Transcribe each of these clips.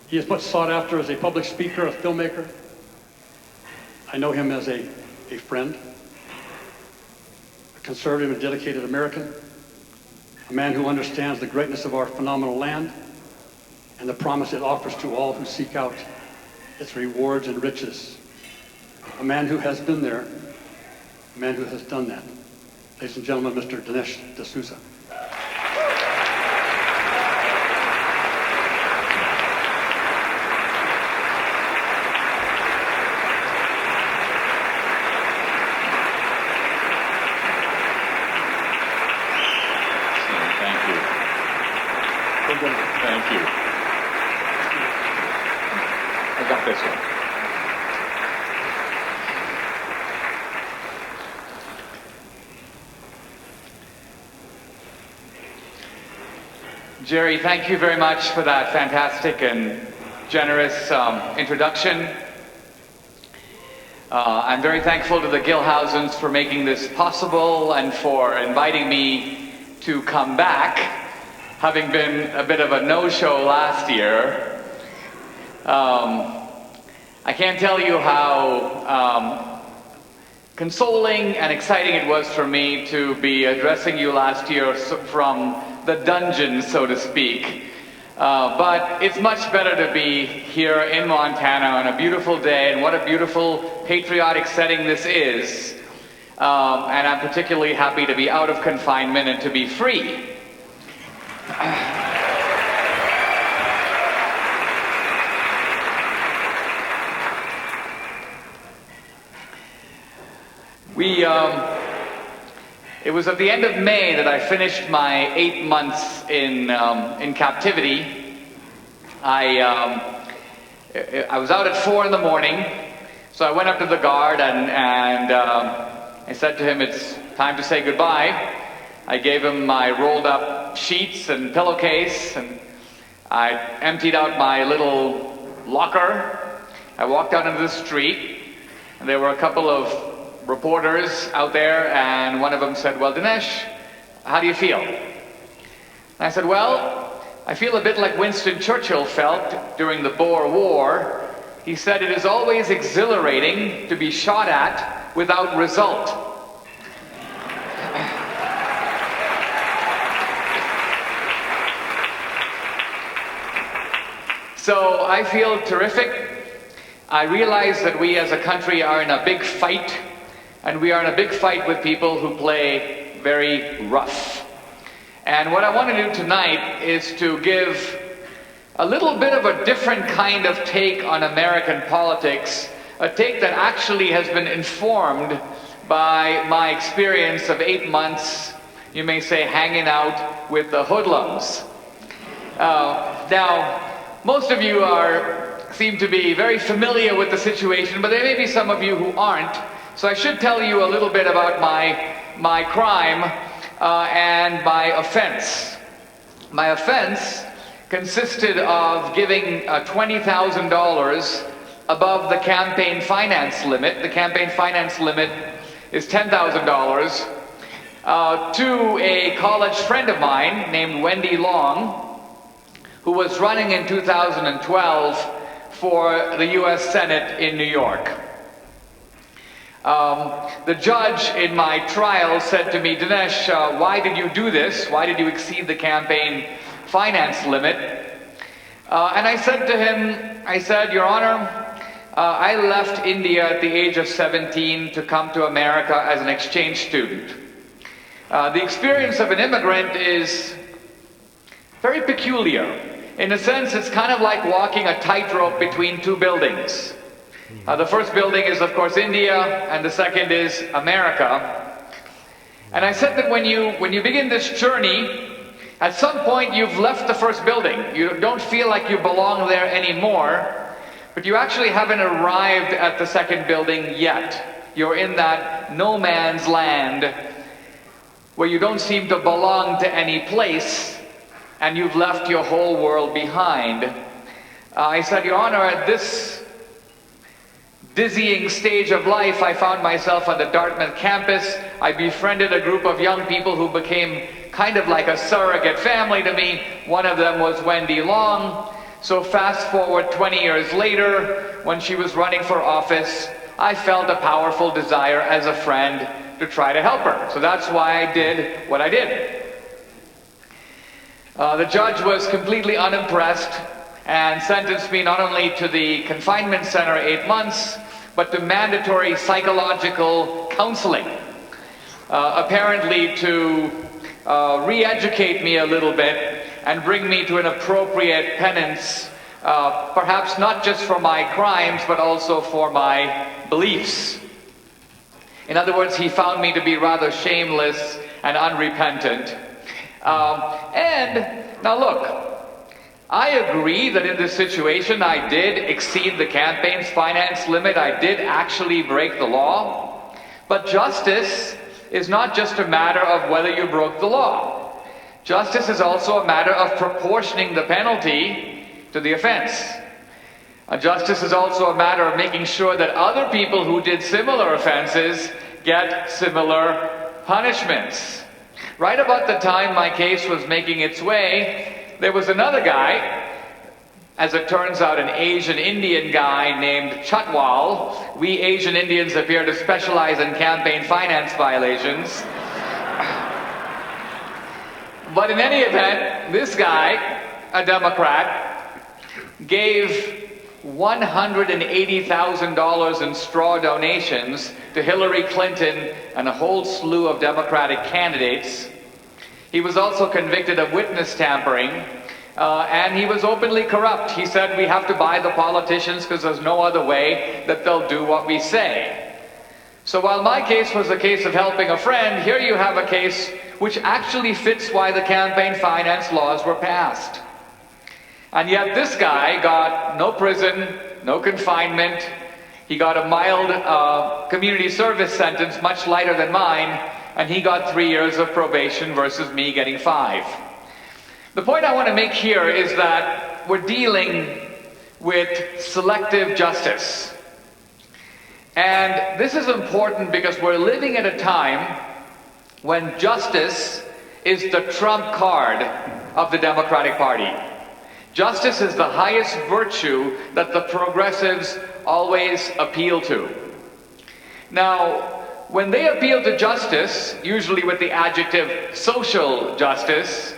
He is much sought after as a public speaker, a filmmaker. I know him as a friend, a conservative and dedicated American, a man who understands the greatness of our phenomenal land and the promise it offers to all who seek out its rewards and riches. A man who has been there, a man who has done that. Ladies and gentlemen, Mr. Dinesh D'Souza. Thank you. I got this one. Jerry, thank you very much for that fantastic and generous introduction. I'm very thankful to the Gilhousens for making this possible and for inviting me to come back, having been a bit of a no-show last year. I can't tell you how consoling and exciting it was for me to be addressing you last year from the dungeon, so to speak. But it's much better to be here in Montana on a beautiful day, and what a beautiful patriotic setting this is. And I'm particularly happy to be out of confinement and to be free. It was at the end of May that I finished my 8 months in captivity. I was out at 4 in the morning, so I went up to the guard and I said to him, "It's time to say goodbye." I gave him my rolled up sheets and pillowcase, and I emptied out my little locker. I walked out into the street, and there were a couple of reporters out there, and one of them said, "Well, Dinesh, how do you feel?" And I said, "Well, I feel a bit like Winston Churchill felt during the Boer War. He said, 'It is always exhilarating to be shot at without result.'" So I feel terrific. I realize that we as a country are in a big fight, and we are in a big fight with people who play very rough. And what I want to do tonight is to give a little bit of a different kind of take on American politics, a take that actually has been informed by my experience of 8 months, you may say, hanging out with the hoodlums. Now, most of you seem to be very familiar with the situation, but there may be some of you who aren't. So I should tell you a little bit about my crime and my offense. My offense consisted of giving $20,000 above the campaign finance limit. The campaign finance limit is $10,000 to a college friend of mine named Wendy Long, who was running in 2012 for the U.S. Senate in New York. The judge in my trial said to me, "Dinesh, why did you do this? Why did you exceed the campaign finance limit?" And I said to him, I said, "Your Honor, I left India at the age of 17 to come to America as an exchange student. The experience of an immigrant is very peculiar. In a sense, it's kind of like walking a tightrope between two buildings. The first building is, of course, India, and the second is America. And I said that when you begin this journey, at some point you've left the first building. You don't feel like you belong there anymore, but you actually haven't arrived at the second building yet. You're in that no man's land where you don't seem to belong to any place, and you've left your whole world behind." I said, "Your Honor, at this dizzying stage of life, I found myself on the Dartmouth campus. I befriended a group of young people who became kind of like a surrogate family to me. One of them was Wendy Long. So fast forward 20 years later, when she was running for office, I felt a powerful desire as a friend to try to help her. So that's why I did what I did. The judge was completely unimpressed and sentenced me not only to the confinement center 8 months, but to mandatory psychological counseling, apparently to re-educate me a little bit and bring me to an appropriate penance, perhaps not just for my crimes, but also for my beliefs. In other words, he found me to be rather shameless and unrepentant. And now look, I agree that in this situation I did exceed the campaign's finance limit. I did actually break the law. But justice is not just a matter of whether you broke the law. Justice is also a matter of proportioning the penalty to the offense. Justice is also a matter of making sure that other people who did similar offenses get similar punishments. Right about the time my case was making its way, there was another guy, as it turns out an Asian Indian guy named Chatwal. We Asian Indians appear to specialize in campaign finance violations. But in any event, this guy, a Democrat, gave $180,000 in straw donations to Hillary Clinton and a whole slew of Democratic candidates. He was also convicted of witness tampering, and he was openly corrupt. He said we have to buy the politicians because there's no other way that they'll do what we say. So while my case was a case of helping a friend, here you have a case which actually fits why the campaign finance laws were passed. And yet this guy got no prison, no confinement. He got a mild community service sentence, much lighter than mine, and he got 3 years of probation versus me getting 5. The point I want to make here is that we're dealing with selective justice. And this is important because we're living at a time when justice is the trump card of the Democratic Party. Justice is the highest virtue that the progressives always appeal to. Now, when they appeal to justice, usually with the adjective social justice,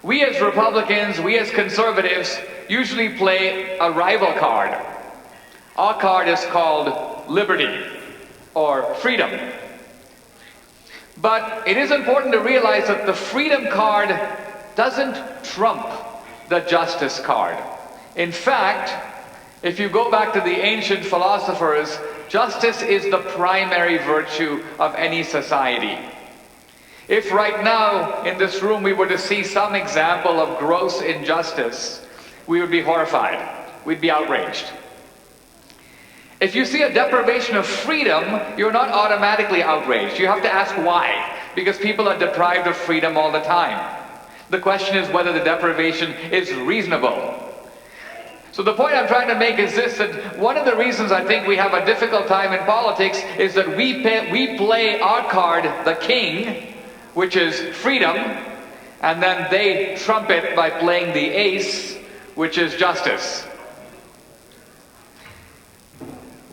we as Republicans, we as conservatives, usually play a rival card. Our card is called liberty or freedom. But it is important to realize that the freedom card doesn't trump the justice card. In fact, if you go back to the ancient philosophers, justice is the primary virtue of any society. If right now in this room we were to see some example of gross injustice, we would be horrified. We'd be outraged. If you see a deprivation of freedom, you're not automatically outraged. You have to ask why. Because people are deprived of freedom all the time. The question is whether the deprivation is reasonable. So the point I'm trying to make is this, that one of the reasons I think we have a difficult time in politics is that we play our card, the king, which is freedom, and then they trump it by playing the ace, which is justice.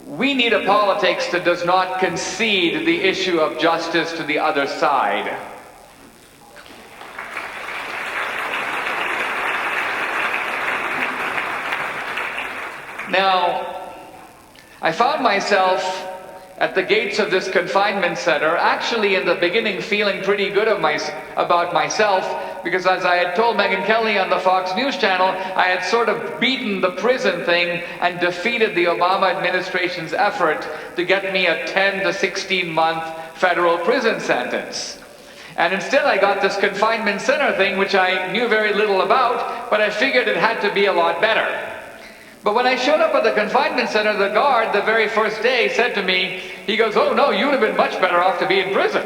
We need a politics that does not concede the issue of justice to the other side. Now, I found myself at the gates of this confinement center, actually in the beginning feeling pretty good about myself, because as I had told Megyn Kelly on the Fox News channel, I had sort of beaten the prison thing and defeated the Obama administration's effort to get me a 10 to 16 month federal prison sentence. And instead I got this confinement center thing, which I knew very little about, but I figured it had to be a lot better. But when I showed up at the confinement center, the guard, the very first day, said to me, he goes, "Oh no, you'd have been much better off to be in prison."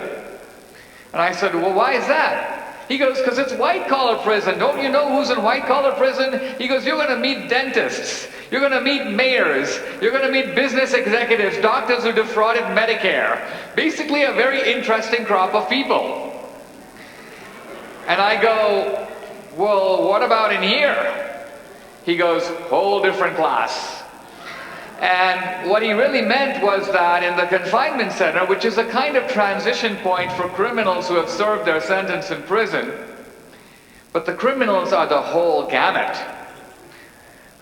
And I said, "Well, why is that?" He goes, "Because it's white-collar prison. Don't you know who's in white-collar prison?" He goes, "You're going to meet dentists. You're going to meet mayors. You're going to meet business executives, doctors who defrauded Medicare. Basically a very interesting crop of people." And I go, "Well, what about in here?" He goes, whole different class. And what he really meant was that in the confinement center, which is a kind of transition point for criminals who have served their sentence in prison, but the criminals are the whole gamut.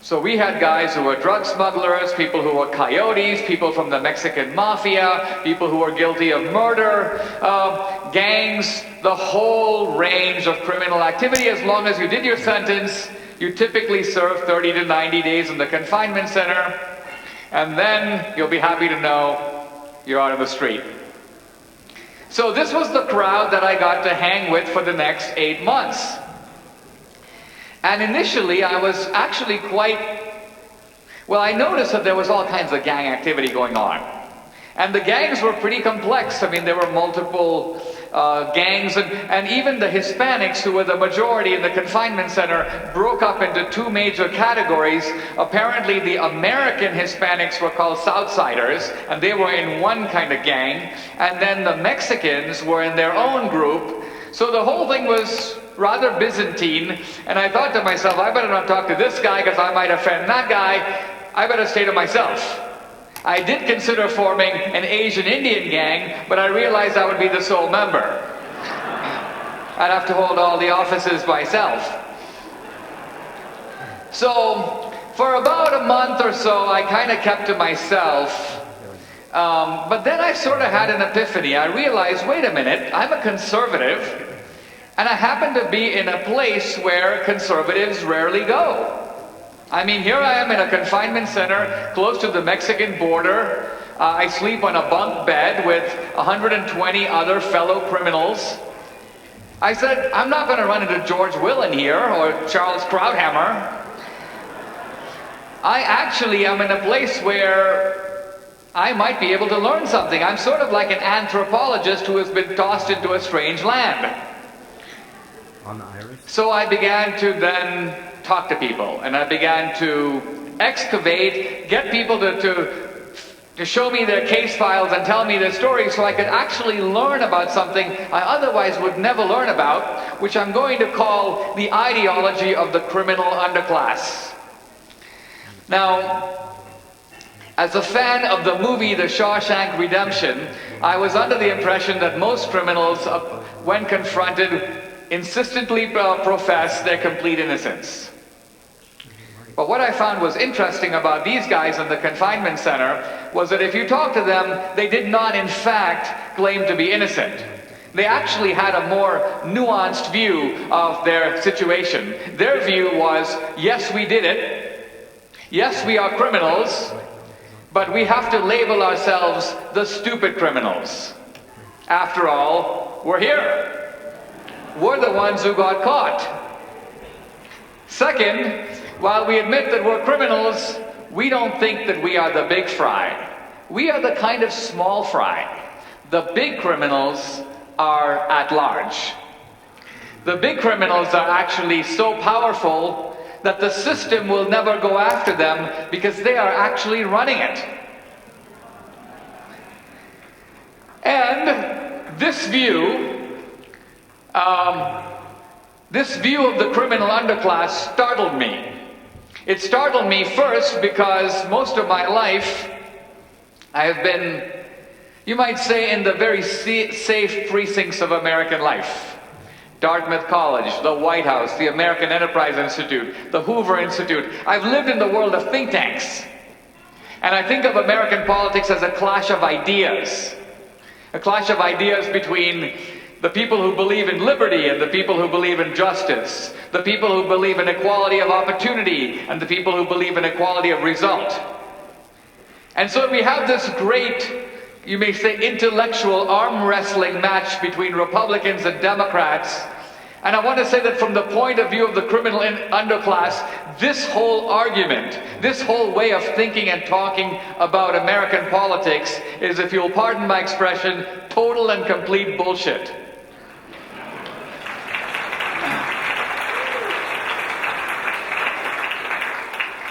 So we had guys who were drug smugglers, people who were coyotes, people from the Mexican mafia, people who were guilty of murder, gangs, the whole range of criminal activity. As long as you did your sentence, you typically serve 30 to 90 days in the confinement center, and then you'll be happy to know you're out on the street. So this was the crowd that I got to hang with for the next 8 months. And initially I was actually I noticed that there was all kinds of gang activity going on. And the gangs were pretty complex. I mean, there were multiple gangs, and even the Hispanics, who were the majority in the confinement center, broke up into two major categories. Apparently the American Hispanics were called Southsiders, and they were in one kind of gang, and then the Mexicans were in their own group. So the whole thing was rather Byzantine, and I thought to myself, I better not talk to this guy because I might offend that guy. I better stay to myself. I did consider forming an Asian Indian gang, but I realized I would be the sole member. I'd have to hold all the offices myself. So for about a month or so, I kind of kept to myself. But then I sort of had an epiphany. I realized, wait a minute, I'm a conservative, and I happen to be in a place where conservatives rarely go. I mean, here I am in a confinement center close to the Mexican border. I sleep on a bunk bed with 120 other fellow criminals. I said, I'm not going to run into George Willen here or Charles Krauthammer. I actually am in a place where I might be able to learn something. I'm sort of like an anthropologist who has been tossed into a strange land. So I began to then talk to people, and I began to excavate, get people to show me their case files and tell me their stories so I could actually learn about something I otherwise would never learn about, which I'm going to call the ideology of the criminal underclass. Now, as a fan of the movie The Shawshank Redemption, I was under the impression that most criminals, when confronted, insistently profess their complete innocence. But what I found was interesting about these guys in the confinement center was that if you talk to them, they did not in fact claim to be innocent. They actually had a more nuanced view of their situation. Their view was, yes, we did it. Yes, we are criminals, but we have to label ourselves the stupid criminals. After all, we're here. We're the ones who got caught. Second, while we admit that we're criminals, we don't think that we are the big fry. We are the kind of small fry. The big criminals are at large. The big criminals are actually so powerful that the system will never go after them because they are actually running it. And this view of the criminal underclass startled me. It startled me first because most of my life I have been, you might say, in the very safe precincts of American life. Dartmouth College, the White House, the American Enterprise Institute, the Hoover Institute. I've lived in the world of think tanks. And I think of American politics as a clash of ideas. A clash of ideas between the people who believe in liberty and the people who believe in justice. The people who believe in equality of opportunity and the people who believe in equality of result. And so we have this great, you may say, intellectual arm wrestling match between Republicans and Democrats. And I want to say that from the point of view of the criminal underclass, this whole argument, this whole way of thinking and talking about American politics is, if you'll pardon my expression, total and complete bullshit.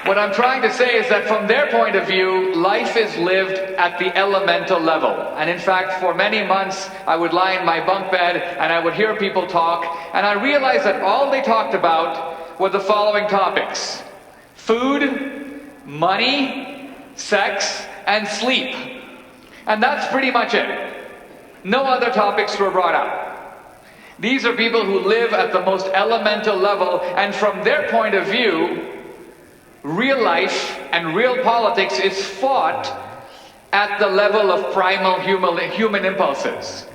What I'm trying to say is that from their point of view, life is lived at the elemental level. And in fact, for many months, I would lie in my bunk bed and I would hear people talk, and I realized that all they talked about were the following topics. food, money, sex, and sleep. And that's pretty much it. No other topics were brought up. These are people who live at the most elemental level, and from their point of view, real life and real politics is fought at the level of primal human impulses.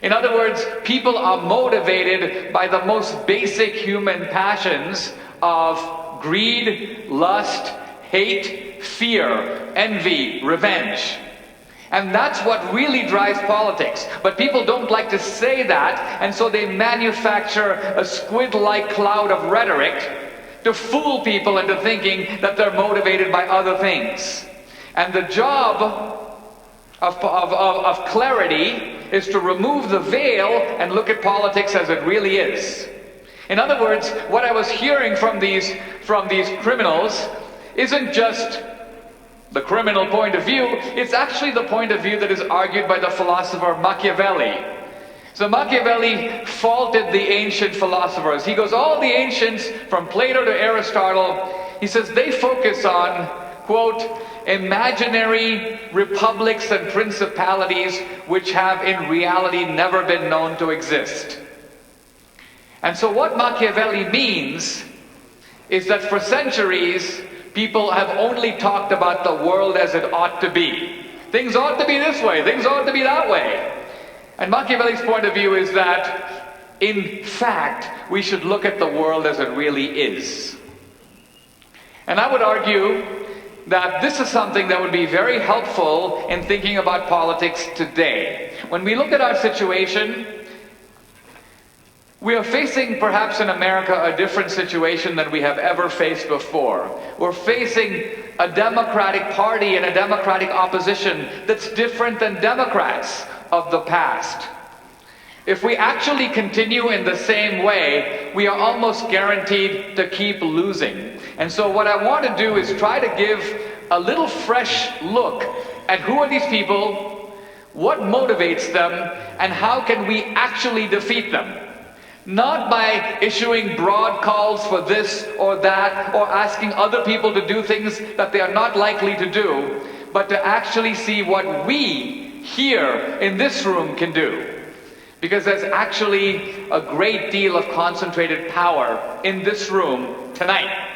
In other words, people are motivated by the most basic human passions of greed, lust, hate, fear, envy, revenge. And that's what really drives politics. But people don't like to say that, and so they manufacture a squid-like cloud of rhetoric to fool people into thinking that they're motivated by other things. And the job of clarity is to remove the veil and look at politics as it really is. In other words, what I was hearing from these criminals isn't just the criminal point of view, it's actually the point of view that is argued by the philosopher Machiavelli. So Machiavelli faulted the ancient philosophers. He goes, all the ancients, from Plato to Aristotle, he says they focus on, quote, imaginary republics and principalities which have in reality never been known to exist. And so what Machiavelli means is that for centuries, people have only talked about the world as it ought to be. Things ought to be this way, things ought to be that way. And Machiavelli's point of view is that, in fact, we should look at the world as it really is. And I would argue that this is something that would be very helpful in thinking about politics today. When we look at our situation, we are facing, perhaps in America, a different situation than we have ever faced before. We're facing a Democratic Party and a Democratic opposition that's different than Democrats of the past. If we actually continue in the same way, we are almost guaranteed to keep losing. And so what I want to do is try to give a little fresh look at who are these people, what motivates them, and how can we actually defeat them. Not by issuing broad calls for this or that, or asking other people to do things that they are not likely to do, but to actually see what we here in this room can do. Because there's actually a great deal of concentrated power in this room tonight.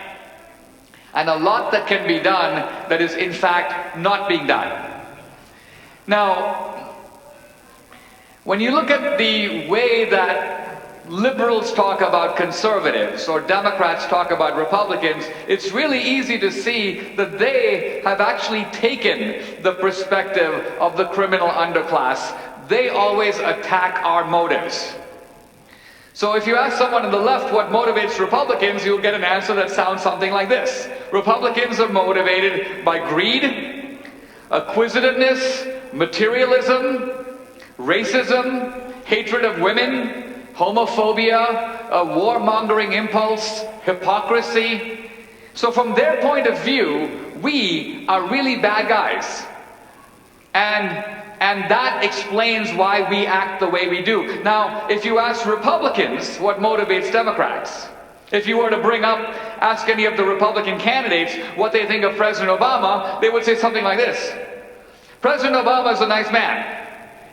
And a lot that can be done that is in fact not being done. Now, when you look at the way that liberals talk about conservatives or Democrats talk about Republicans, it's really easy to see that they have actually taken the perspective of the criminal underclass. They always attack our motives. So if you ask someone on the left what motivates Republicans, you'll get an answer that sounds something like this. Republicans are motivated by greed, acquisitiveness, materialism, racism, hatred of women, homophobia, a warmongering impulse, hypocrisy. So from their point of view, we are really bad guys. And that explains why we act the way we do. Now, if you ask Republicans what motivates Democrats, if you were to ask any of the Republican candidates what they think of President Obama, they would say something like this. President Obama is a nice man.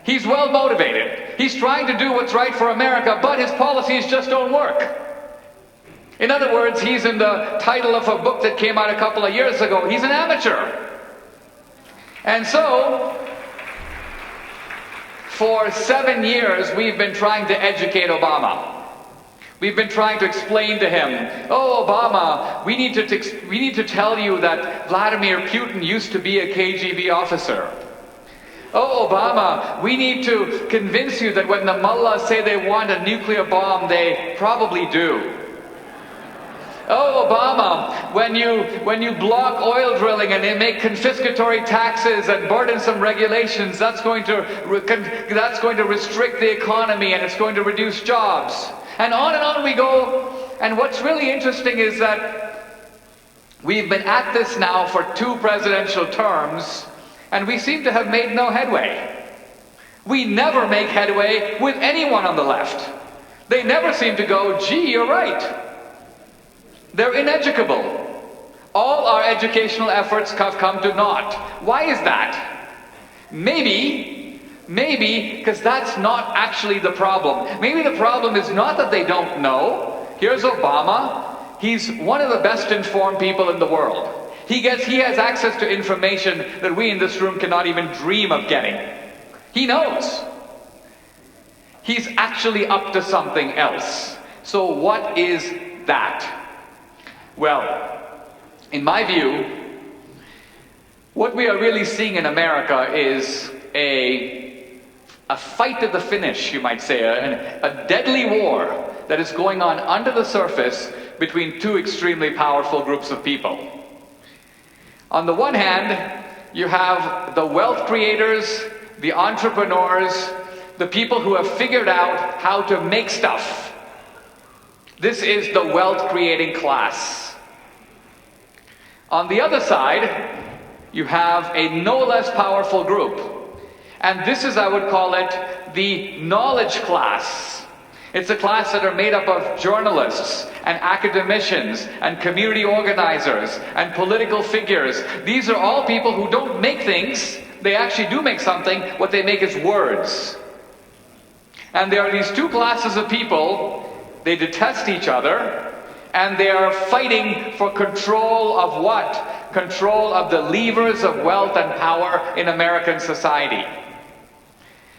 He's well motivated. He's trying to do what's right for America, but his policies just don't work. In other words, he's in the title of a book that came out a couple of years ago. He's an amateur. And so, for 7 years, we've been trying to educate Obama. We've been trying to explain to him, oh, Obama, we need to tell you that Vladimir Putin used to be a KGB officer. Oh, Obama, we need to convince you that when the mullahs say they want a nuclear bomb, they probably do. Oh, Obama, when you block oil drilling and they make confiscatory taxes and burdensome regulations, that's going to restrict the economy and it's going to reduce jobs. And on we go. And what's really interesting is that we've been at this now for 2 presidential terms, and we seem to have made no headway. We never make headway with anyone on the left. They never seem to go, gee, you're right. They're ineducable. All our educational efforts have come to naught. Why is that? Maybe because that's not actually the problem. Maybe the problem is not that they don't know. Here's Obama. He's one of the best informed people in the world. He has access to information that we in this room cannot even dream of getting. He knows. He's actually up to something else. So what is that? Well, in my view, what we are really seeing in America is a fight to the finish, you might say, a deadly war that is going on under the surface between two extremely powerful groups of people. On the one hand, you have the wealth creators, the entrepreneurs, the people who have figured out how to make stuff. This is the wealth creating class. On the other side, you have a no less powerful group. And this is, I would call it, the knowledge class. It's a class that are made up of journalists and academicians and community organizers and political figures. These are all people who don't make things. They actually do make something. What they make is words. And there are these two classes of people. They detest each other. And they are fighting for control of what? Control of the levers of wealth and power in American society.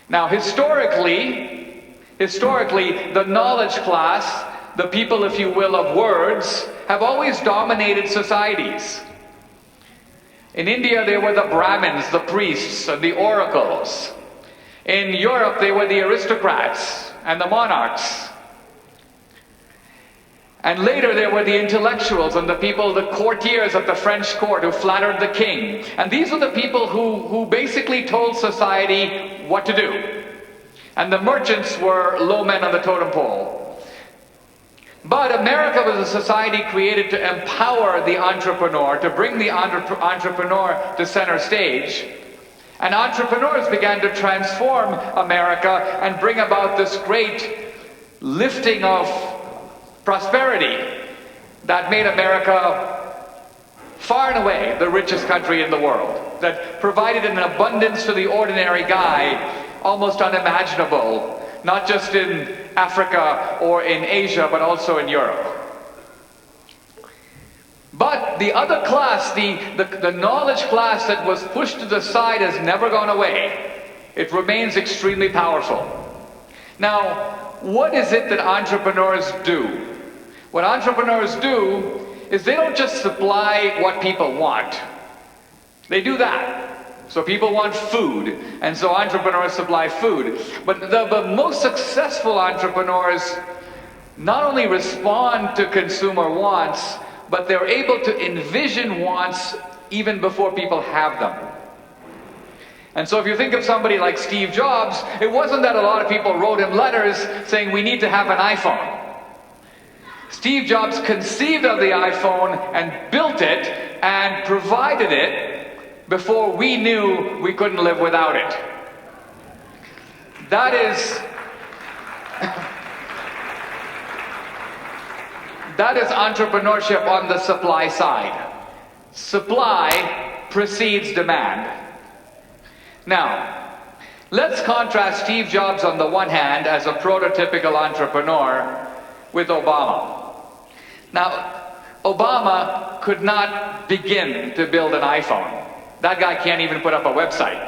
Now, historically, the knowledge class, the people, if you will, of words, have always dominated societies. In India, they were the Brahmins, the priests, and the oracles. In Europe, they were the aristocrats and the monarchs. And later, there were the intellectuals and the people, the courtiers at the French court who flattered the king. And these were the people who basically told society what to do. And the merchants were low men on the totem pole. But America was a society created to empower the entrepreneur, to bring the entrepreneur to center stage. And entrepreneurs began to transform America and bring about this great lifting of prosperity that made America far and away the richest country in the world, that provided an abundance to the ordinary guy almost unimaginable, not just in Africa or in Asia, but also in Europe. But the other class, the knowledge class that was pushed to the side, has never gone away. It remains extremely powerful. Now, what is it that entrepreneurs do? What entrepreneurs do is they don't just supply what people want. They do that. So people want food, and so entrepreneurs supply food. But the most successful entrepreneurs not only respond to consumer wants, but they're able to envision wants even before people have them. And so if you think of somebody like Steve Jobs, it wasn't that a lot of people wrote him letters saying we need to have an iPhone. Steve Jobs conceived of the iPhone and built it and provided it before we knew we couldn't live without it. That is entrepreneurship on the supply side. Supply precedes demand. Now, let's contrast Steve Jobs on the one hand as a prototypical entrepreneur with Obama. Now, Obama could not begin to build an iPhone. That guy can't even put up a website.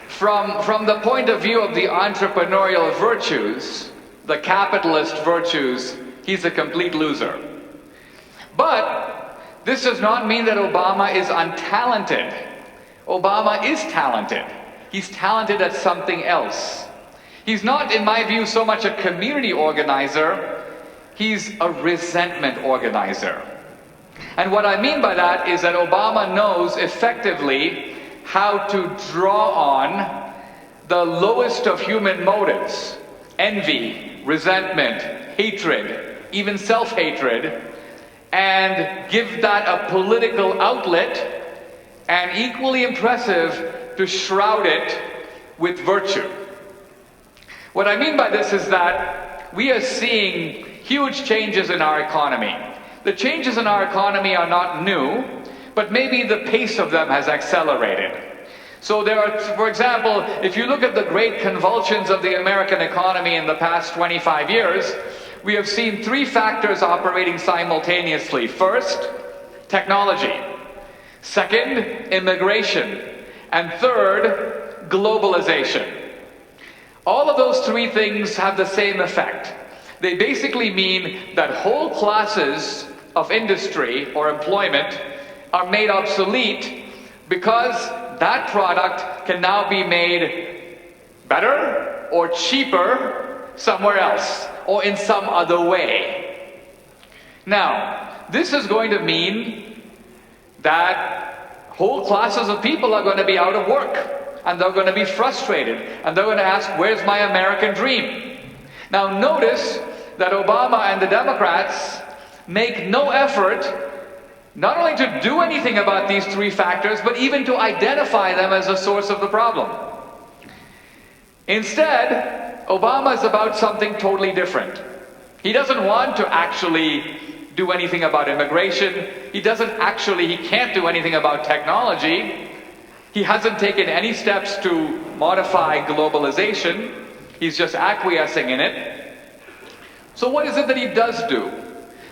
From the point of view of the entrepreneurial virtues, the capitalist virtues, he's a complete loser. But this does not mean that Obama is untalented. Obama is talented. He's talented at something else. He's not, in my view, so much a community organizer. He's a resentment organizer. And what I mean by that is that Obama knows effectively how to draw on the lowest of human motives: envy, resentment, hatred, even self-hatred, and give that a political outlet, and equally impressive, to shroud it with virtue. What I mean by this is that we are seeing huge changes in our economy. The changes in our economy are not new, but maybe the pace of them has accelerated. So there are, for example, if you look at the great convulsions of the American economy in the past 25 years, we have seen three factors operating simultaneously. First, technology. Second, immigration. And third, globalization. All of those three things have the same effect. They basically mean that whole classes of industry or employment are made obsolete because that product can now be made better or cheaper somewhere else or in some other way. Now, this is going to mean that whole classes of people are going to be out of work. And they're going to be frustrated. And they're going to ask, where's my American dream? Now notice that Obama and the Democrats make no effort not only to do anything about these three factors, but even to identify them as a source of the problem. Instead, Obama is about something totally different. He doesn't want to actually do anything about immigration. He can't do anything about technology. He hasn't taken any steps to modify globalization. He's just acquiescing in it. So what is it that he does do?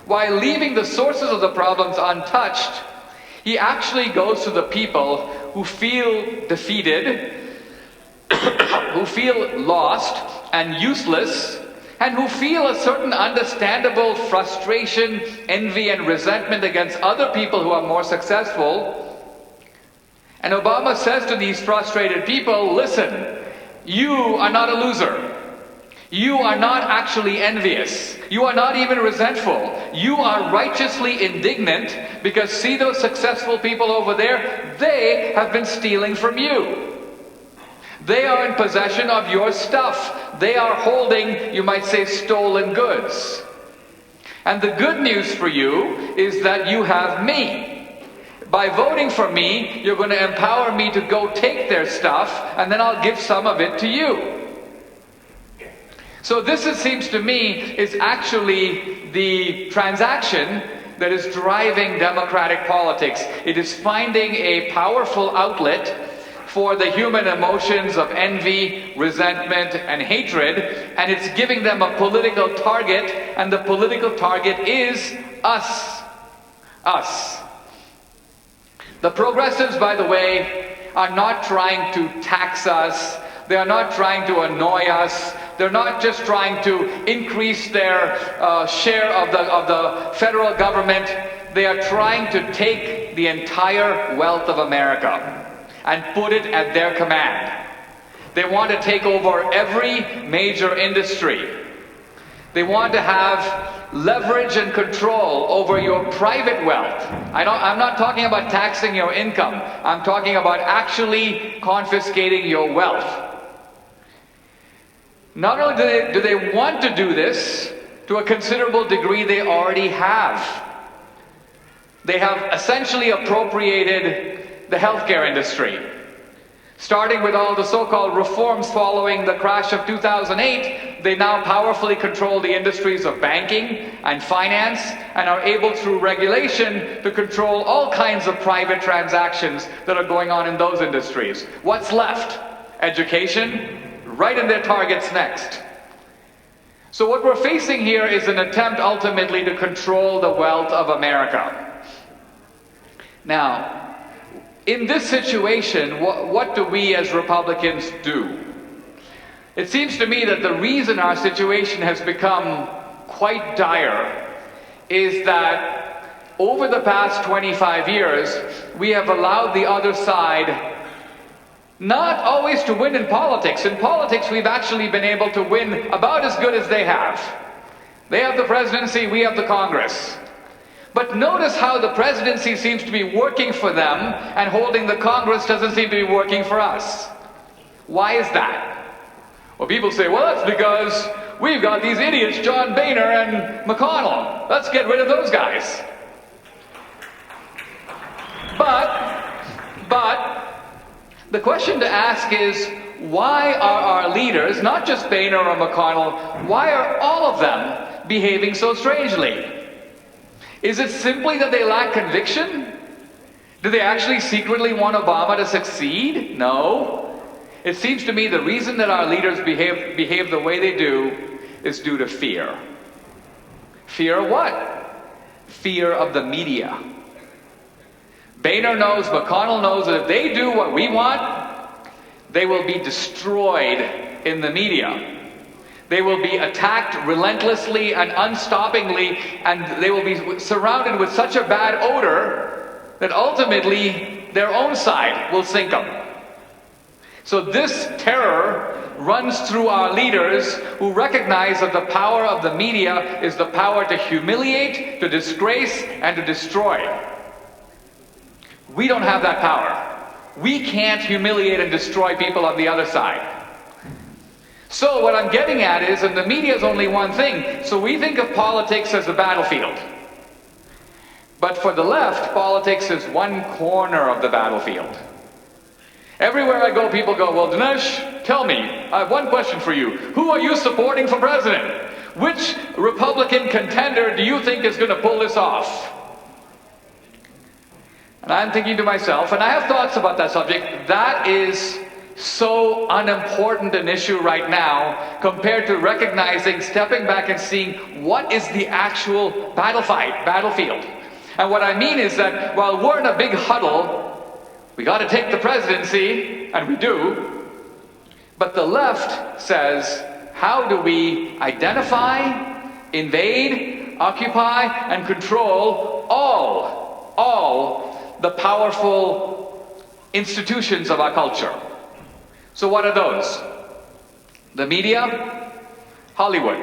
While leaving the sources of the problems untouched, he actually goes to the people who feel defeated, who feel lost and useless, and who feel a certain understandable frustration, envy, and resentment against other people who are more successful. And Obama says to these frustrated people, listen, you are not a loser. You are not actually envious. You are not even resentful. You are righteously indignant because see those successful people over there? They have been stealing from you. They are in possession of your stuff. They are holding, you might say, stolen goods. And the good news for you is that you have me. By voting for me, you're going to empower me to go take their stuff, and then I'll give some of it to you. So this, it seems to me, is actually the transaction that is driving democratic politics. It is finding a powerful outlet for the human emotions of envy, resentment, and hatred, and it's giving them a political target, and the political target is us. Us. The progressives, by the way, are not trying to tax us. They are not trying to annoy us. They're not just trying to increase their share of the federal government. They are trying to take the entire wealth of America and put it at their command. They want to take over every major industry. They want to have leverage and control over your private wealth. I'm not talking about taxing your income. I'm talking about actually confiscating your wealth. Not only do they want to do this, to a considerable degree they already have. They have essentially appropriated the healthcare industry. Starting with all the so-called reforms following the crash of 2008, they now powerfully control the industries of banking and finance and are able through regulation to control all kinds of private transactions that are going on in those industries. What's left? Education? Right in their targets next. So what we're facing here is an attempt ultimately to control the wealth of America. Now, in this situation, what do we as Republicans do? It seems to me that the reason our situation has become quite dire is that over the past 25 years, we have allowed the other side not always to win in politics. In politics, we've actually been able to win about as good as they have. They have the presidency, we have the Congress. But notice how the presidency seems to be working for them and holding the Congress doesn't seem to be working for us. Why is that? Well, people say, well, that's because we've got these idiots, John Boehner and McConnell. Let's get rid of those guys. But the question to ask is, why are our leaders, not just Boehner or McConnell, why are all of them behaving so strangely? Is it simply that they lack conviction? Do they actually secretly want Obama to succeed? No. It seems to me the reason that our leaders behave the way they do is due to fear. Fear of what? Fear of the media. Boehner knows, McConnell knows that if they do what we want, they will be destroyed in the media. They will be attacked relentlessly and unstoppingly, and they will be surrounded with such a bad odor that ultimately their own side will sink them. So this terror runs through our leaders who recognize that the power of the media is the power to humiliate, to disgrace, and to destroy. We don't have that power. We can't humiliate and destroy people on the other side. So what I'm getting at is, and the media is only one thing, so we think of politics as a battlefield. But for the left, politics is one corner of the battlefield. Everywhere I go, people go, well, Dinesh, tell me, I have one question for you. Who are you supporting for president? Which Republican contender do you think is going to pull this off? And I'm thinking to myself, and I have thoughts about that subject, that is so unimportant an issue right now compared to recognizing, stepping back and seeing what is the actual battlefield. And what I mean is that while we're in a big huddle, we got to take the presidency, and we do, but the left says, how do we identify, invade, occupy, and control all the powerful institutions of our culture? So what are those? The media, Hollywood,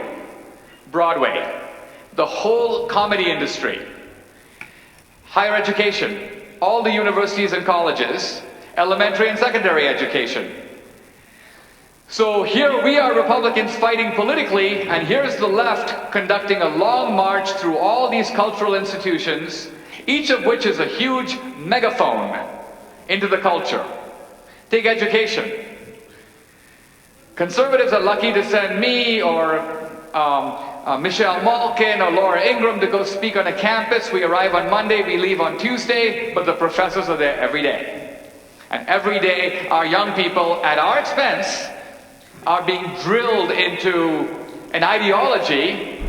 Broadway, the whole comedy industry, higher education, all the universities and colleges, elementary and secondary education. So here we are Republicans fighting politically, and here's the left conducting a long march through all these cultural institutions, each of which is a huge megaphone into the culture. Take education. Conservatives are lucky to send me or Michelle Malkin or Laura Ingraham to go speak on a campus. We arrive on Monday, we leave on Tuesday, but the professors are there every day. And every day our young people, at our expense, are being drilled into an ideology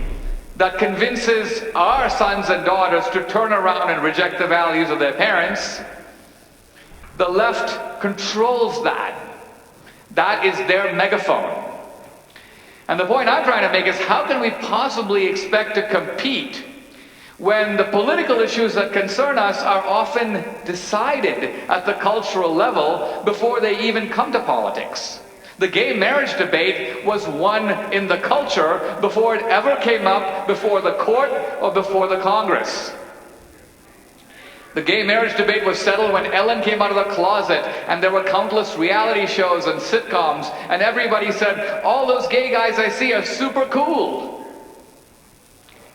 that convinces our sons and daughters to turn around and reject the values of their parents. The left controls that. That is their megaphone. And the point I'm trying to make is, how can we possibly expect to compete when the political issues that concern us are often decided at the cultural level before they even come to politics? The gay marriage debate was won in the culture before it ever came up before the court or before the Congress. The gay marriage debate was settled when Ellen came out of the closet, and there were countless reality shows and sitcoms, and everybody said, all those gay guys I see are super cool.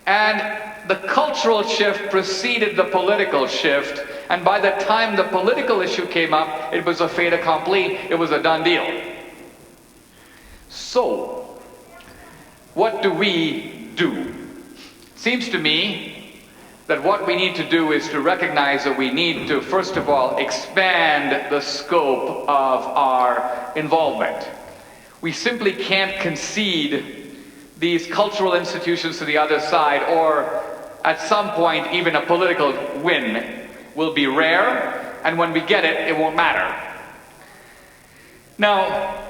And the cultural shift preceded the political shift, and by the time the political issue came up, it was a fait accompli, it was a done deal. So, what do we do? Seems to me that what we need to do is to recognize that we need to, first of all, expand the scope of our involvement. We simply can't concede these cultural institutions to the other side, or at some point even a political win will be rare, and when we get it, it won't matter. Now,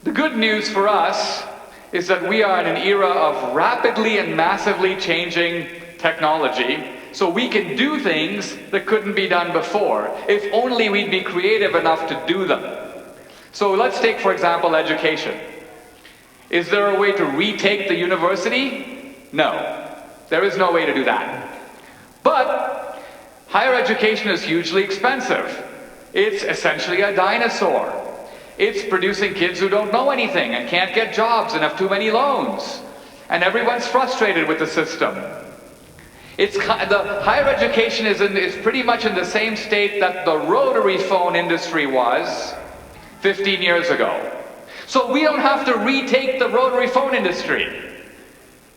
the good news for us is that we are in an era of rapidly and massively changing technology, so we can do things that couldn't be done before, if only we'd be creative enough to do them. So let's take, for example, education. Is there a way to retake the university? No. There is no way to do that. But higher education is hugely expensive. It's essentially a dinosaur. It's producing kids who don't know anything and can't get jobs and have too many loans. And everyone's frustrated with the system. The higher education is pretty much in the same state that the rotary phone industry was 15 years ago. So we don't have to retake the rotary phone industry.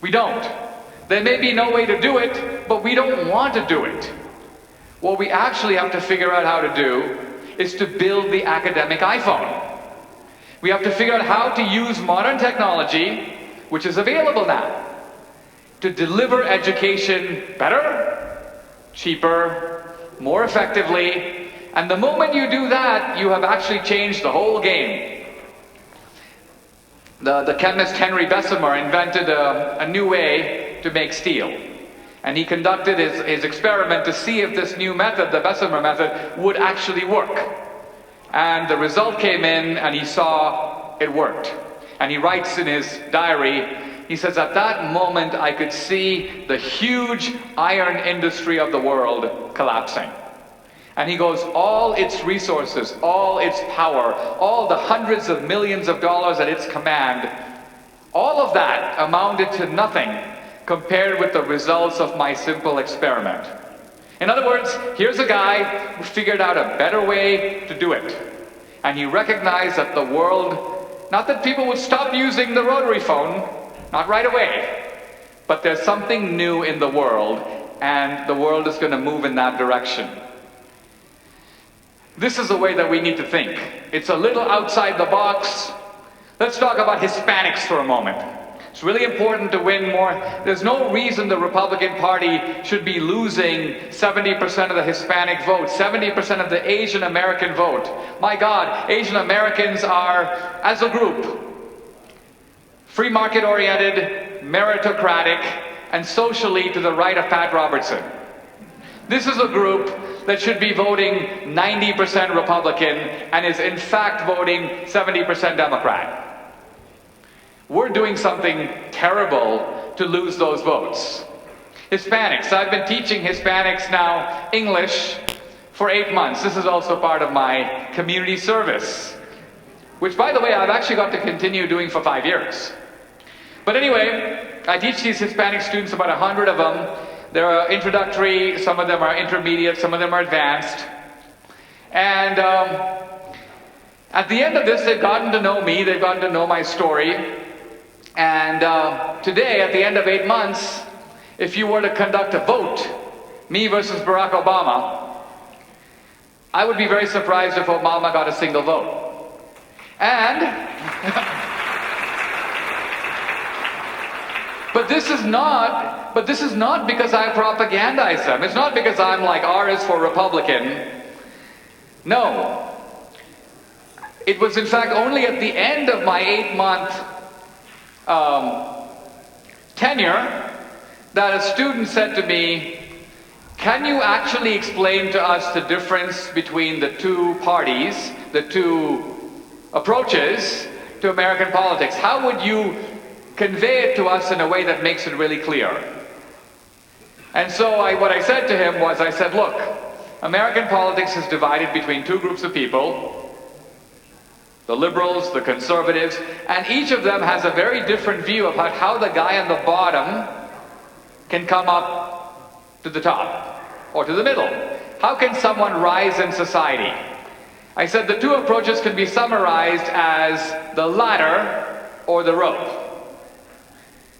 We don't. There may be no way to do it, but we don't want to do it. What we actually have to figure out how to do is to build the academic iPhone. We have to figure out how to use modern technology, which is available now, to deliver education better, cheaper, more effectively. And the moment you do that, you have actually changed the whole game. The chemist Henry Bessemer invented a new way to make steel. And he conducted his experiment to see if this new method, the Bessemer method, would actually work. And the result came in, and he saw it worked. And he writes in his diary, he says, at that moment I could see the huge iron industry of the world collapsing. And he goes, all its resources, all its power, all the hundreds of millions of dollars at its command, all of that amounted to nothing compared with the results of my simple experiment. In other words, here's a guy who figured out a better way to do it. And he recognized that the world, not that people would stop using the rotary phone, not right away, but there's something new in the world, and the world is going to move in that direction. This is the way that we need to think. It's a little outside the box. Let's talk about Hispanics for a moment. It's really important to win more. There's no reason the Republican Party should be losing 70% of the Hispanic vote, 70% of the Asian American vote. My God, Asian Americans are, as a group, free market oriented, meritocratic, and socially to the right of Pat Robertson. This is a group that should be voting 90% Republican and is in fact voting 70% Democrat. We're doing something terrible to lose those votes. Hispanics. I've been teaching Hispanics now English for 8 months. This is also part of my community service, which, by the way, I've actually got to continue doing for 5 years. But anyway, I teach these Hispanic students, about 100 of them. They're introductory, some of them are intermediate, some of them are advanced. And at the end of this, they've gotten to know me, they've gotten to know my story. And today, at the end of 8 months, if you were to conduct a vote, me versus Barack Obama, I would be very surprised if Obama got a single vote. And But this is not because I propagandize them. It's not because I'm like R is for Republican. No. It was in fact only at the end of my 8-month tenure that a student said to me, can you actually explain to us the difference between the two parties, the two approaches to American politics? How would you convey it to us in a way that makes it really clear? And so what I said to him was, I said, look, American politics is divided between two groups of people, the liberals, the conservatives, and each of them has a very different view about how the guy on the bottom can come up to the top, or to the middle. How can someone rise in society? I said the two approaches can be summarized as the ladder or the rope.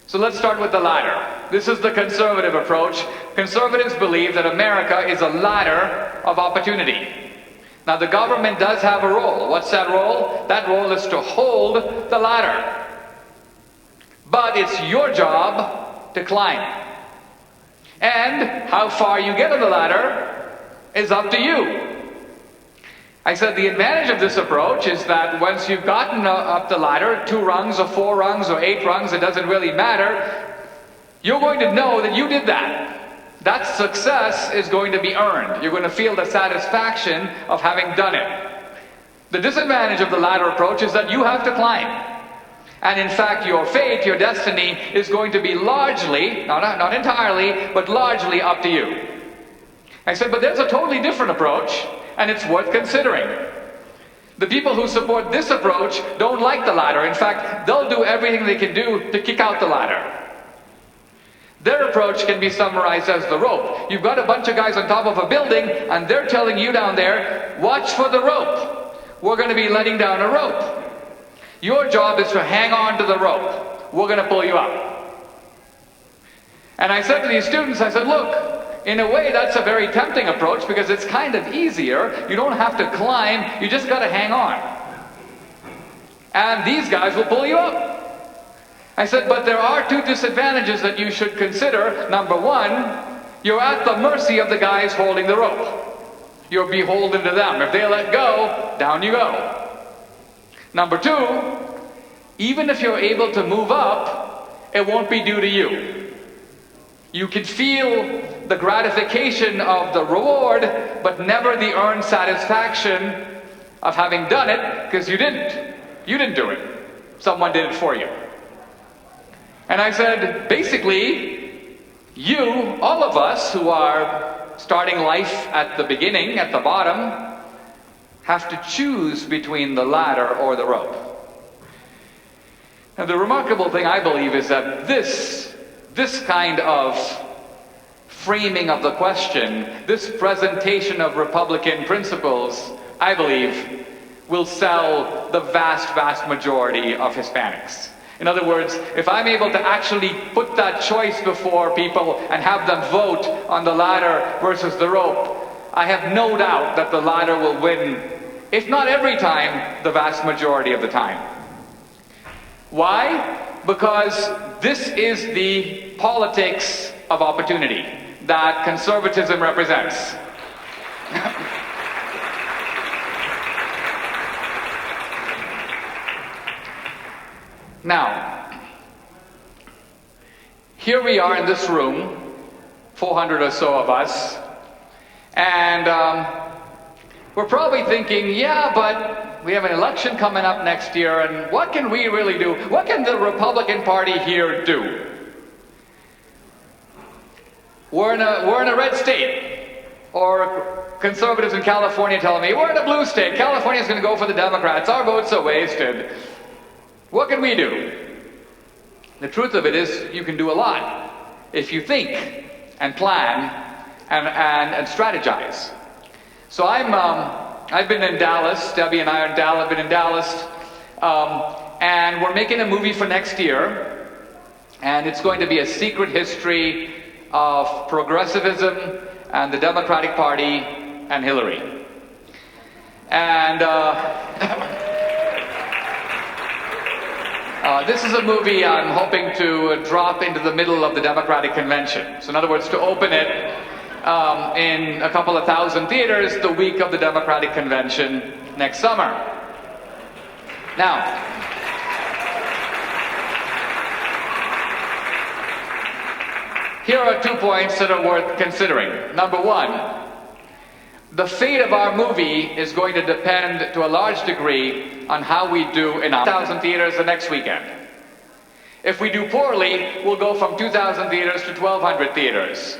So let's start with the ladder. This is the conservative approach. Conservatives believe that America is a ladder of opportunity. Now the government does have a role. What's that role? That role is to hold the ladder. But it's your job to climb. And how far you get on the ladder is up to you. I said the advantage of this approach is that once you've gotten up the ladder, 2 rungs or 4 rungs or 8 rungs, it doesn't really matter, you're going to know that you did that. That success is going to be earned. You're going to feel the satisfaction of having done it. The disadvantage of the ladder approach is that you have to climb. And in fact, your fate, your destiny, is going to be largely, not entirely, but largely up to you. I said, but there's a totally different approach, and it's worth considering. The people who support this approach don't like the ladder. In fact, they'll do everything they can do to kick out the ladder. Their approach can be summarized as the rope. You've got a bunch of guys on top of a building, and they're telling you down there, watch for the rope. We're going to be letting down a rope. Your job is to hang on to the rope. We're going to pull you up. And I said to these students, I said, look, in a way that's a very tempting approach because it's kind of easier. You don't have to climb, you just got to hang on. And these guys will pull you up. I said, but there are two disadvantages that you should consider. Number one, you're at the mercy of the guys holding the rope. You're beholden to them. If they let go, down you go. Number two, even if you're able to move up, it won't be due to you. You can feel the gratification of the reward, but never the earned satisfaction of having done it, because you didn't. You didn't do it. Someone did it for you. And I said, basically, you, all of us who are starting life at the beginning, at the bottom, have to choose between the ladder or the rope. Now, the remarkable thing, I believe, is that this kind of framing of the question, this presentation of Republican principles, I believe, will sell the vast, vast majority of Hispanics. In other words, if I'm able to actually put that choice before people and have them vote on the ladder versus the rope, I have no doubt that the ladder will win, if not every time, the vast majority of the time. Why? Because this is the politics of opportunity that conservatism represents. Now, here we are in this room, 400 or so of us, and we're probably thinking, yeah, but we have an election coming up next year, and what can we really do? What can the Republican Party here do? We're in a red state, or conservatives in California telling me, we're in a blue state, California's going to go for the Democrats, our votes are wasted. What can we do? The truth of it is, you can do a lot if you think and plan and strategize. So I've been in Dallas. Debbie and I have been in Dallas, and we're making a movie for next year, and it's going to be a secret history of progressivism and the Democratic Party and Hillary. And this is a movie I'm hoping to drop into the middle of the Democratic Convention. So in other words, to open it in a couple of thousand theaters the week of the Democratic Convention next summer. Now, here are 2 points that are worth considering. Number one, the fate of our movie is going to depend to a large degree on how we do in 1,000 theaters the next weekend. If we do poorly, we'll go from 2,000 theaters to 1,200 theaters.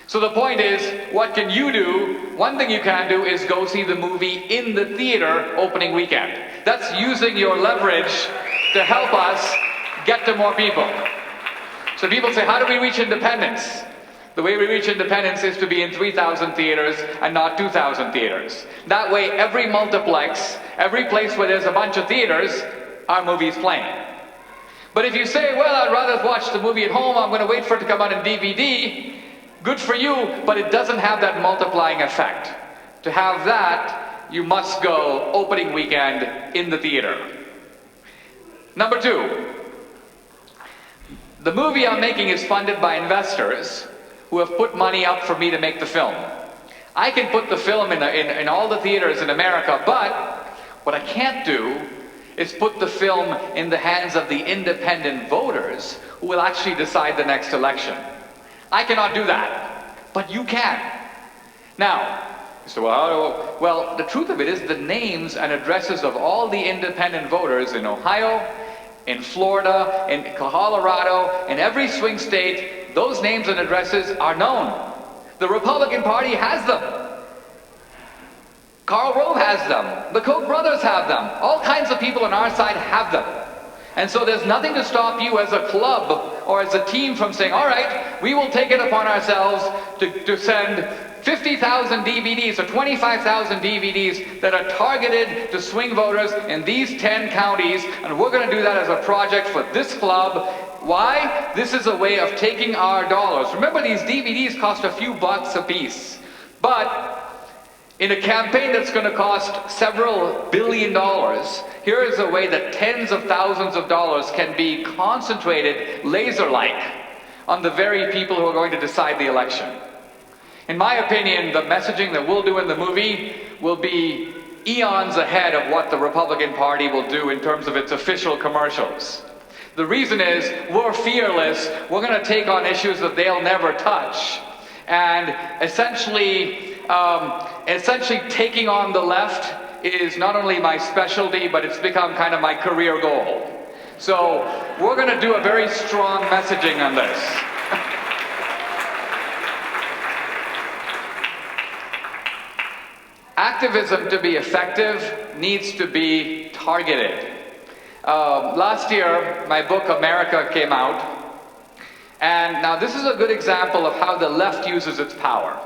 So the point is, what can you do? One thing you can do is go see the movie in the theater opening weekend. That's using your leverage to help us get to more people. So people say, how do we reach independence? The way we reach independence is to be in 3,000 theaters and not 2,000 theaters. That way, every multiplex, every place where there's a bunch of theaters, our movie's playing. But if you say, well, I'd rather watch the movie at home, I'm going to wait for it to come out in DVD, good for you, but it doesn't have that multiplying effect. To have that, you must go opening weekend in the theater. Number two, the movie I'm making is funded by investors who have put money up for me to make the film. I can put the film in all the theaters in America, but what I can't do is put the film in the hands of the independent voters who will actually decide the next election. I cannot do that, but you can. Now, so well, the truth of it is the names and addresses of all the independent voters in Ohio, in Florida, in Colorado, in every swing state, those names and addresses are known. The Republican Party has them. Karl Rove has them. The Koch brothers have them. All kinds of people on our side have them. And so there's nothing to stop you as a club or as a team from saying, all right, we will take it upon ourselves to send 50,000 DVDs or 25,000 DVDs that are targeted to swing voters in these 10 counties, and we're going to do that as a project for this club. Why? This is a way of taking our dollars. Remember, these DVDs cost a few bucks a piece, but in a campaign that's going to cost several $billion, here is a way that tens of thousands of dollars can be concentrated laser-like on the very people who are going to decide the election. In my opinion, the messaging that we'll do in the movie will be eons ahead of what the Republican Party will do in terms of its official commercials. The reason is, we're fearless, we're going to take on issues that they'll never touch, and essentially taking on the left is not only my specialty, but it's become kind of my career goal. So we're going to do a very strong messaging on this. Activism, to be effective, needs to be targeted. Last year, my book, America, came out. And now this is a good example of how the left uses its power.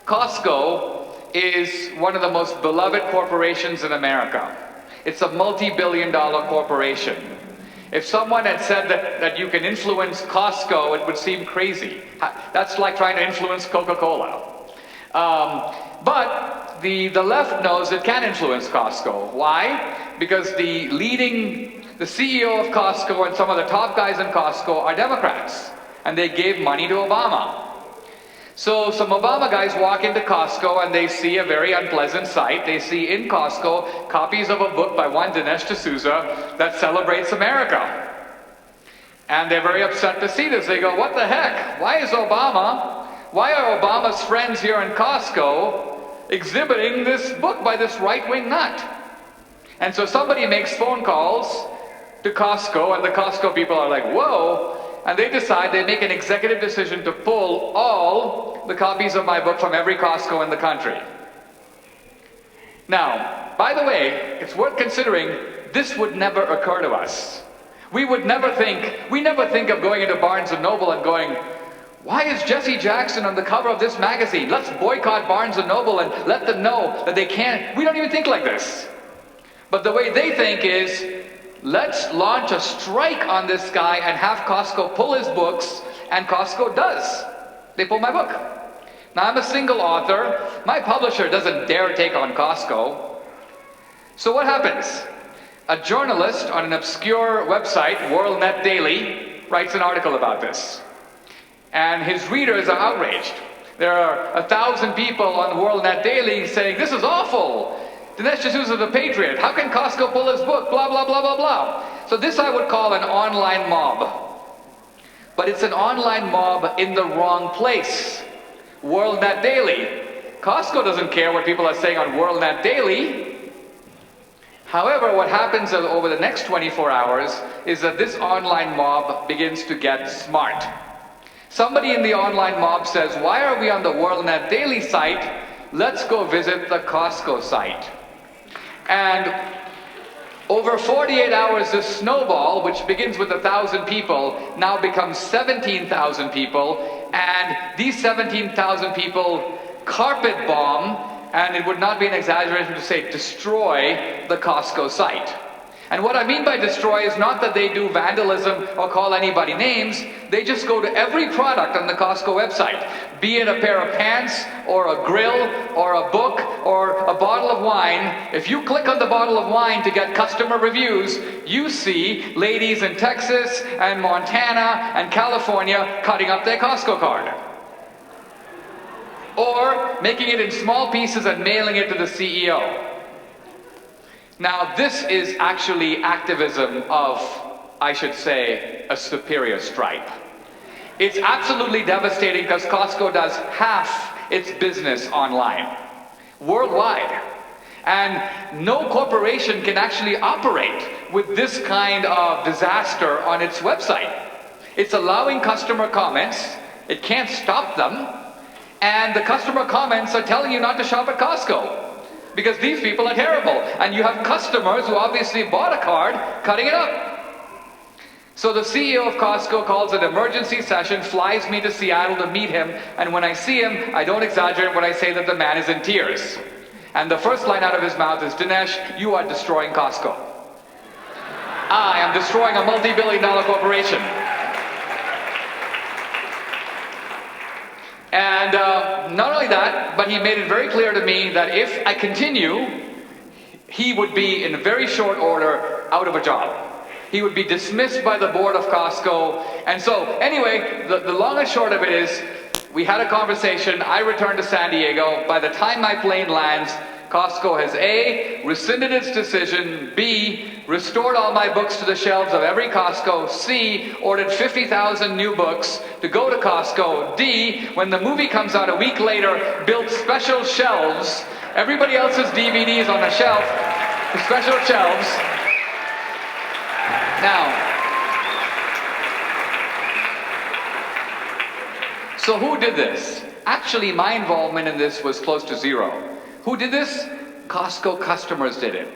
Costco is one of the most beloved corporations in America. It's a multi-billion-dollar corporation. If someone had said that you can influence Costco, it would seem crazy. That's like trying to influence Coca-Cola. But the left knows it can influence Costco. Why? Because the CEO of Costco and some of the top guys in Costco are Democrats, and they gave money to Obama. So some Obama guys walk into Costco and they see a very unpleasant sight. They see in Costco copies of a book by one Dinesh D'Souza that celebrates America. And they're very upset to see this. They go, what the heck? Why are Obama's friends here in Costco exhibiting this book by this right-wing nut? And so somebody makes phone calls to Costco, and the Costco people are like, whoa, and they decide, they make an executive decision to pull all the copies of my book from every Costco in the country. Now, by the way, it's worth considering, this would never occur to us. We never think of going into Barnes & Noble and going, why is Jesse Jackson on the cover of this magazine? Let's boycott Barnes & Noble and let them know that they can't. We don't even think like this. But the way they think is, let's launch a strike on this guy and have Costco pull his books, and Costco does. They pull my book. Now, I'm a single author. My publisher doesn't dare take on Costco. So what happens? A journalist on an obscure website, WorldNet Daily, writes an article about this. And his readers are outraged. There are 1,000 people on WorldNet Daily saying, this is awful. Dinesh D'Souza is a patriot. How can Costco pull his book? Blah, blah, blah, blah, blah. So this I would call an online mob. But it's an online mob in the wrong place. WorldNet Daily. Costco doesn't care what people are saying on WorldNet Daily. However, what happens over the next 24 hours is that this online mob begins to get smart. Somebody in the online mob says, why are we on the WorldNet Daily site? Let's go visit the Costco site. And over 48 hours, this snowball, which begins with 1,000 people, now becomes 17,000 people. And these 17,000 people carpet bomb, and it would not be an exaggeration to say destroy the Costco site. And what I mean by destroy is not that they do vandalism or call anybody names. They just go to every product on the Costco website, be it a pair of pants or a grill or a book or a bottle of wine. If you click on the bottle of wine to get customer reviews, you see ladies in Texas and Montana and California cutting up their Costco card, or making it in small pieces and mailing it to the CEO. Now, this is actually activism of, I should say, a superior stripe. It's absolutely devastating because Costco does half its business online, worldwide. And no corporation can actually operate with this kind of disaster on its website. It's allowing customer comments, it can't stop them, and the customer comments are telling you not to shop at Costco, because these people are terrible. And you have customers who obviously bought a card cutting it up. So the CEO of Costco calls an emergency session, flies me to Seattle to meet him, and when I see him, I don't exaggerate when I say that the man is in tears. And the first line out of his mouth is, "Dinesh, you are destroying Costco." I am destroying a multi-billion-dollar corporation. And not only that, but he made it very clear to me that if I continue, he would be in very short order out of a job. He would be dismissed by the board of Costco. And so, anyway, the long and short of it is, we had a conversation. I returned to San Diego. By the time my plane lands, Costco has A, rescinded its decision, B, restored all my books to the shelves of every Costco, C, ordered 50,000 new books to go to Costco, D, when the movie comes out a week later, built special shelves, everybody else's DVDs on a shelf, the special shelves. Now, so who did this? Actually, my involvement in this was close to zero. Who did this? Costco customers did it.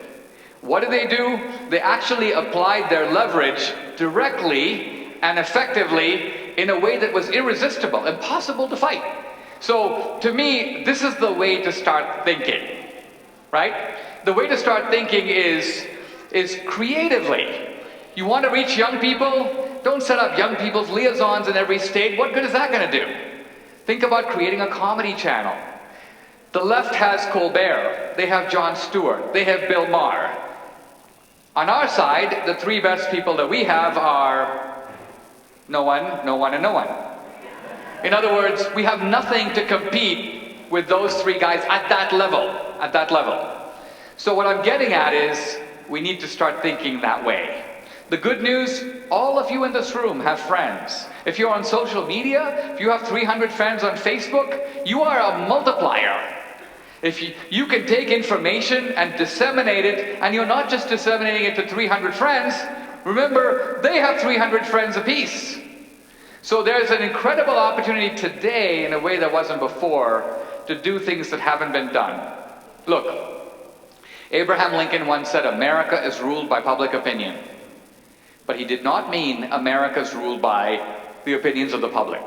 What did they do? They actually applied their leverage directly and effectively in a way that was irresistible, impossible to fight. So, to me, this is the way to start thinking, right? The way to start thinking is creatively. You want to reach young people? Don't set up young people's liaisons in every state. What good is that going to do? Think about creating a comedy channel. The left has Colbert. They have Jon Stewart. They have Bill Maher. On our side, the three best people that we have are no one, no one, and no one. In other words, we have nothing to compete with those three guys at that level. So what I'm getting at is, we need to start thinking that way. The good news, all of you in this room have friends. If you're on social media, if you have 300 friends on Facebook, you are a multiplier. If you can take information and disseminate it, and you're not just disseminating it to 300 friends, remember, they have 300 friends apiece. So there's an incredible opportunity today, in a way that wasn't before, to do things that haven't been done. Look, Abraham Lincoln once said, "America is ruled by public opinion." But he did not mean America's ruled by the opinions of the public.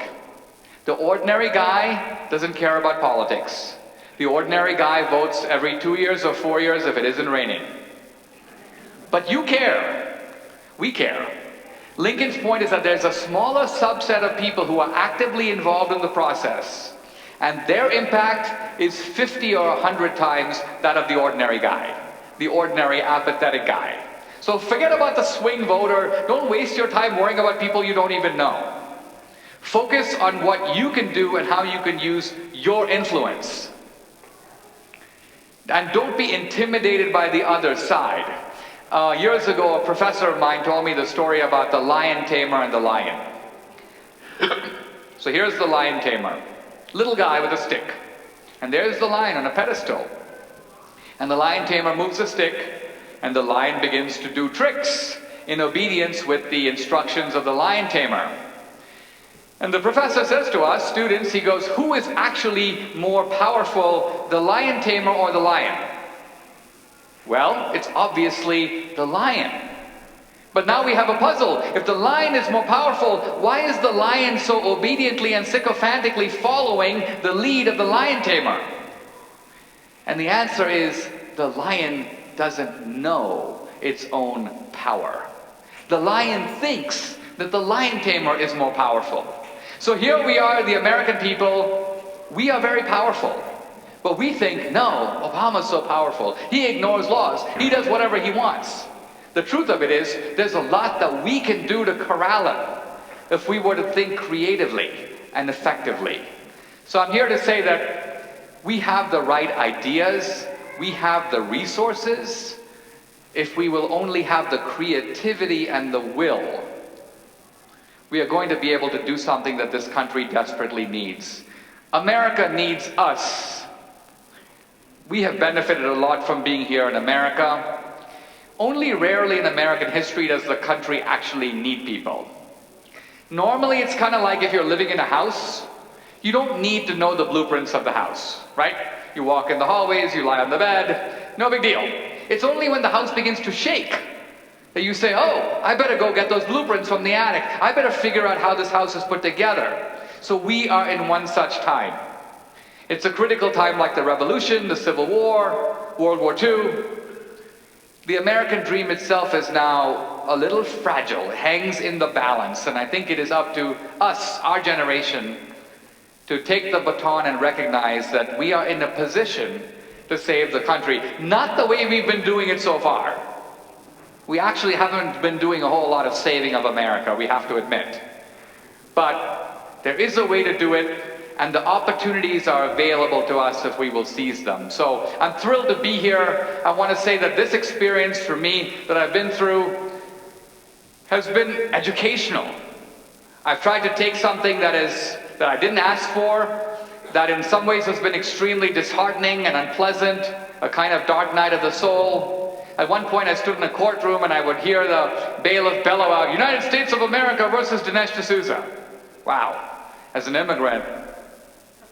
The ordinary guy doesn't care about politics. The ordinary guy votes every 2 years or 4 years if it isn't raining. But you care. We care. Lincoln's point is that there's a smaller subset of people who are actively involved in the process, and their impact is 50 or 100 times that of the ordinary guy, the ordinary apathetic guy. So forget about the swing voter. Don't waste your time worrying about people you don't even know. Focus on what you can do and how you can use your influence. And don't be intimidated by the other side. Years ago, a professor of mine told me the story about the lion tamer and the lion. So here's the lion tamer. Little guy with a stick. And there's the lion on a pedestal. And the lion tamer moves the stick, and the lion begins to do tricks in obedience with the instructions of the lion tamer. And the professor says to us, students, he goes, who is actually more powerful, the lion tamer or the lion? Well, it's obviously the lion. But now we have a puzzle. If the lion is more powerful, why is the lion so obediently and sycophantically following the lead of the lion tamer? And the answer is, the lion doesn't know its own power. The lion thinks that the lion tamer is more powerful. So here we are, the American people, we are very powerful. But we think, no, Obama's so powerful. He ignores laws. He does whatever he wants. The truth of it is, there's a lot that we can do to corral him if we were to think creatively and effectively. So I'm here to say that we have the right ideas, we have the resources, if we will only have the creativity and the will, we are going to be able to do something that this country desperately needs. America needs us. We have benefited a lot from being here in America. Only rarely in American history does the country actually need people. Normally it's kind of like if you're living in a house, you don't need to know the blueprints of the house, right? You walk in the hallways, you lie on the bed, no big deal. It's only when the house begins to shake that you say, oh, I better go get those blueprints from the attic. I better figure out how this house is put together. So we are in one such time. It's a critical time like the Revolution, the Civil War, World War II. The American dream itself is now a little fragile. It hangs in the balance, and I think it is up to us, our generation, to take the baton and recognize that we are in a position to save the country. Not the way we've been doing it so far. We actually haven't been doing a whole lot of saving of America, we have to admit. But there is a way to do it, and the opportunities are available to us if we will seize them. So I'm thrilled to be here. I want to say that this experience for me that I've been through has been educational. I've tried to take something that I didn't ask for, that in some ways has been extremely disheartening and unpleasant, a kind of dark night of the soul. At one point I stood in a courtroom and I would hear the bailiff bellow out, United States of America versus Dinesh D'Souza. Wow. As an immigrant,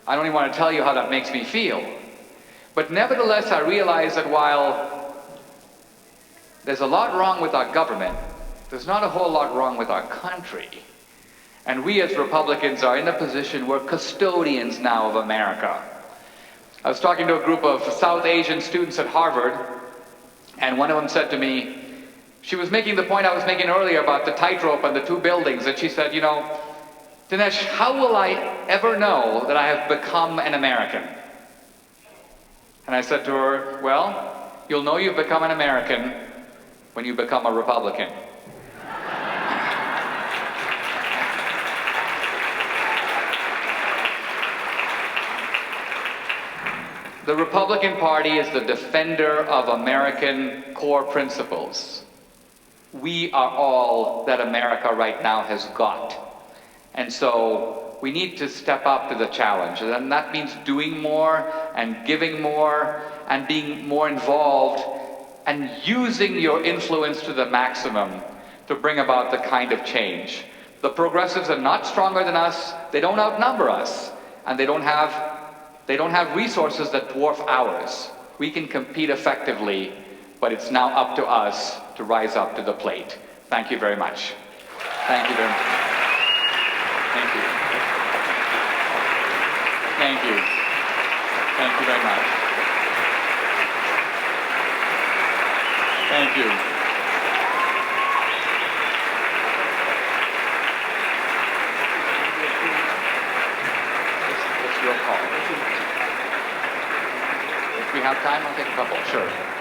I don't even want to tell you how that makes me feel. But nevertheless, I realize that while there's a lot wrong with our government, there's not a whole lot wrong with our country. And we as Republicans are in a position, we're custodians now of America. I was talking to a group of South Asian students at Harvard, and one of them said to me, she was making the point I was making earlier about the tightrope and the two buildings, and she said, you know, Dinesh, how will I ever know that I have become an American? And I said to her, well, you'll know you've become an American when you become a Republican. The Republican Party is the defender of American core principles. We are all that America right now has got. And so we need to step up to the challenge. And that means doing more and giving more and being more involved and using your influence to the maximum to bring about the kind of change. The progressives are not stronger than us, they don't outnumber us, and they don't have resources that dwarf ours. We can compete effectively, but it's now up to us to rise up to the plate. Thank you very much. Thank you very much. Thank you. Thank you. Thank you very much. Thank you. It's your call. If we have time, I'll take a couple. Sure.